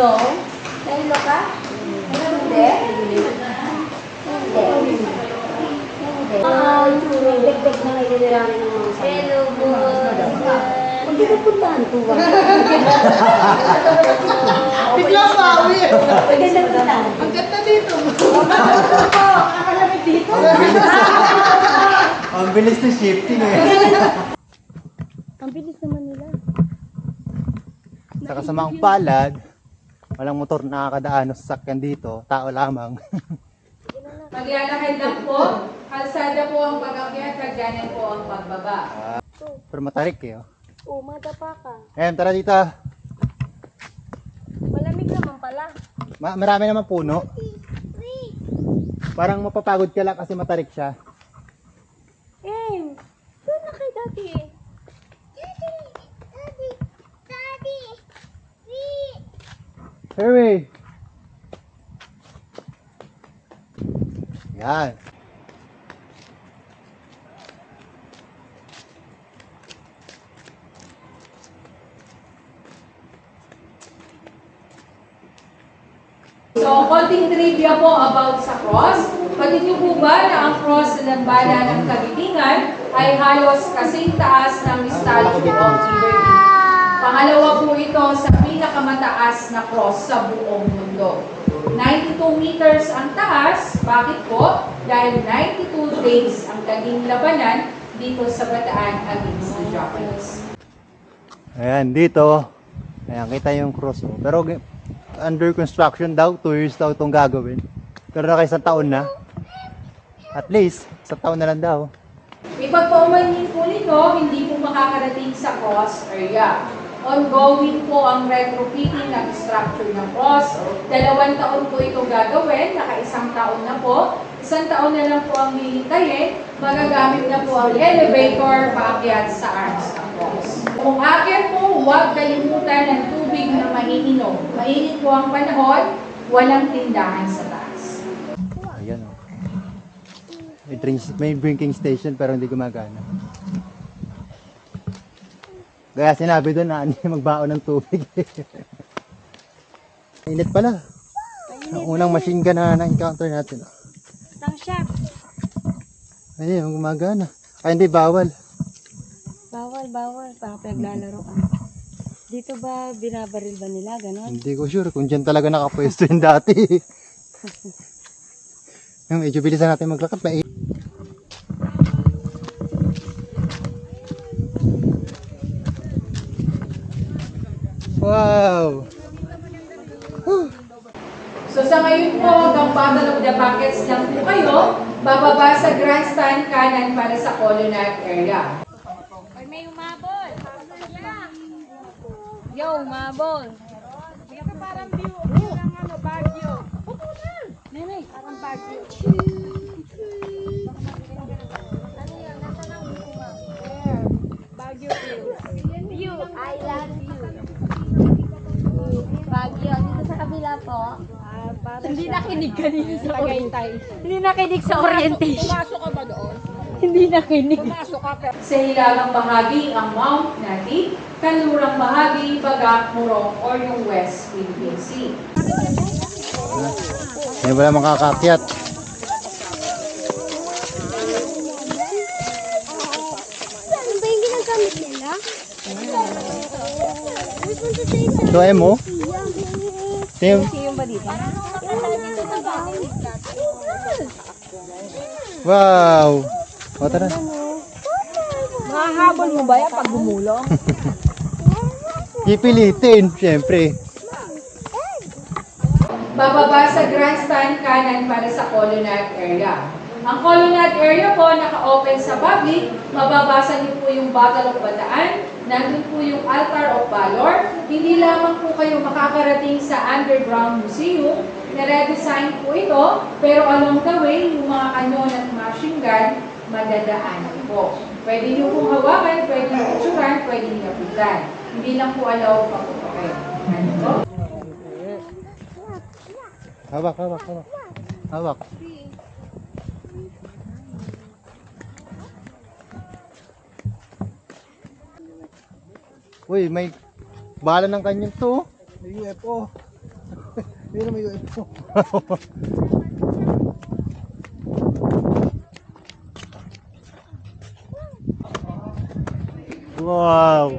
No? Nahilo ka? Hindi? Hindi. Dek-dek na kayo niliramin ng mga sa hello, boy. Hindi ka puntahan ko ba? Bigla pawi. Pwede na puntahan. Ang ganda dito. Nakalamit dito. Ang bilis na shifting eh. Ang bilis naman nila. Sa kasamaang palad, walang motor na nakakadaan o sasakyan dito, tao lamang. Maglalakad lang po. Kalsada po ang pag-akyat, hagdanan po ang pagbaba. Pero matarik eh. Oh. Oo, madapa ka. Tara dito. Malamig naman pala. Marami naman puno. Parang mapapagod ka lang kasi matarik siya. Doon na kay Daddy. Hurry! Yan. So, konting trivia po about sa cross. Pati niyo po ba na ang cross na lambada ng Kagitingan ay halos kasing taas ng Statue of Liberty. Pangalawa po ito sa pinakamataas na cross sa buong mundo. 92 meters ang taas. Bakit po? Dahil 92 days ang naging labanan dito sa Bataan against the Japanese. Ayan, dito. Ayan, kita yung cross. Oh. Pero under construction daw, 2 years daw itong gagawin. Pero naka isang taon na. At least, isang taon na lang daw. Ipagpaumanhin po nito, hindi po makakarating sa cross area. Ongoing po ang retrofitting ng structure ng cross. 2 taon po ito gagawin, naka-1 taon na po. 1 taon na lang po ang hihintayin, magagamit na po ang elevator paakyat sa arms ng cross. Kung aakyat po, huwag kalimutan ng tubig na maiinom. Mainit po ang panahon, walang tindahan sa taas. Ayan o. May drinking station pero hindi gumagana. Kaya sinabi doon na hindi magbaon ng tubig. Init pala. Ang unang machine gun na na-encounter natin. Tang chef. Ayun, gumagana. Ay, hindi, bawal. Bawal. Baka pinaglalaro ka. Dito ba binabaril ba nila? Ganon? Hindi ko sure kung dyan talaga nakapwesto yung dati. Medyo bilisan natin maglakad. Wow! So sa ngayon po, hanggang Battle of the Buckets lang po kayo, bababa sa grandstand kanan para sa colonnade area. Ay, may umabol. Yo, umabol. Parang view ng Baguio. Nenay, parang bagyo. Ano yun? Nasaan ang Baguio Hills. view? I love you. Bagyo. Dito sa kabila po. Hindi nakinig kanina sa Tagaytay. Hindi nakinig sa orientation. Pumasok ka ba doon? Hindi nakinig. Pumasok ka pero Sa hilagang bahagi ang Mount Nati, kanlurang bahagi, Bagak, Murong, or yung West Philippine Sea. Ngayon wala makakakyat. Ano ba yung ginagamit nila? So, mo? Tim, Yung ba dito? wow! O, tara. mahahabol mo ba yan pag gumulong? Pipilitin, syempre. Bababa sa grandstand kanan para sa colonnade area. Ang colonnade area po naka-open sa public. Mababasa niyo po yung Battle of Bataan. Nandun po yung Altar of Valor. Hindi lamang po kayo makakarating sa Underground Museum. Na-redesign po ito. Pero along the way, yung mga kanyon at machine gun, madadaanan po. Pwede niyo pong hawakan, pwede niyo picturean, pwede niyo napitan. Hindi lang po allow pa po kayo. Ano po? Hawak. Hawak. Uy, may bala ng kanyon to. May UFO. Yun naman yung ito. Wow!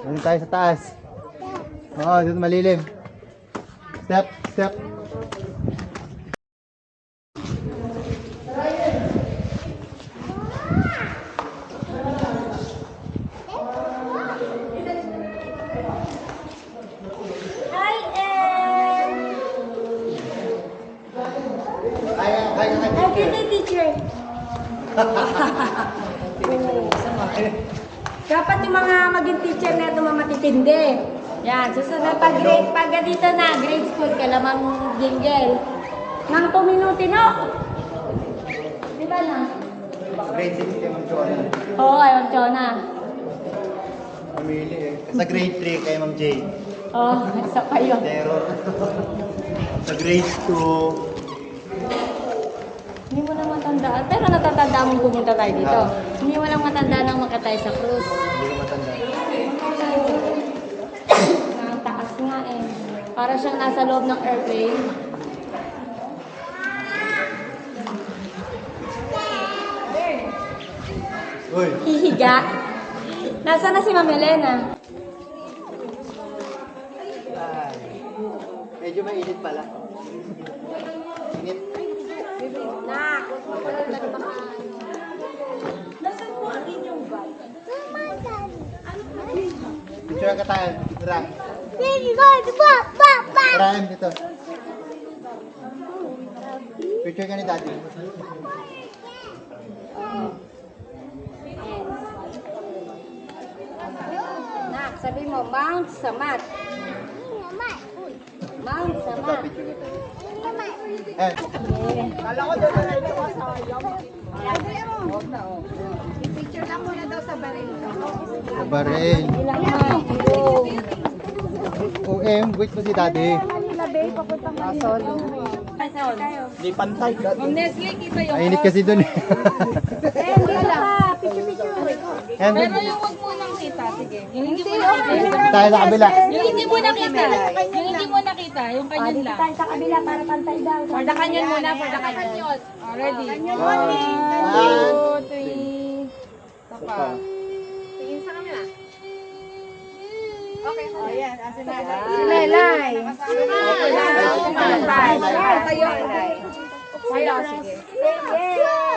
Doon tayo sa taas. Oo, dito malilim. Step, step. Hi, Em! Kaya ka Okay na, teacher. Dapat yung mga maging teacher na ito matitindi. Yan, susunod pag dito na, grade school, kailangan jingle. Nang 2 minuti, no? Di ba na? Grade 6 kayo mag-join. Oo, ayaw Chona. Pumili eh. Sa grade 3 kay Ma'am Jay. Oo, isa pa yun. Terror. Sa grade 2, Hindi mo lang matandaan. Pero natatandaan mong pumunta tayo dito. Hindi mo lang matandaan ang makatay sa cruise. hindi ko matanda. Ang taas nga eh. Para siyang nasa loob ng airplane. Uy! Hihiga. Nasaan na si Ma'am Elena? Medyo mainit pala. Init. Nak, huwag mo pala nagmakaan. Nasaan po ang inyong bag? Picture ka tayo. Tara. Tara, Em, dito. Picture ka ni Daddy. Nak, sabi mo, Mount Samat. Mount Ito, Samat. picture ka tayo. Eh, Kala ko doon na ito kasayang. Picture lang muna daw sa baril. sa baril. Ilang Mount. Go. Oh, Em, wait mo si Daddy. Hindi pantay. Ma'am Nestle, kita yung Mainit kasi dun eh. Em, yung wag mo nang kita, sige. Yung hindi mo nakita. tayo sa kabila. Yung hindi mo nakita. Yung hindi mo nakita, yung kanyan lang. Tayo sa kabila para pantay daw. For the kanyan muna, for the kanyan. Ready? 1, 2, 3. Tapa. Tingin sa kamila. Okay. Oh, yan. Asin na. Si Melay. Tayo. Tayo, sige. Sige.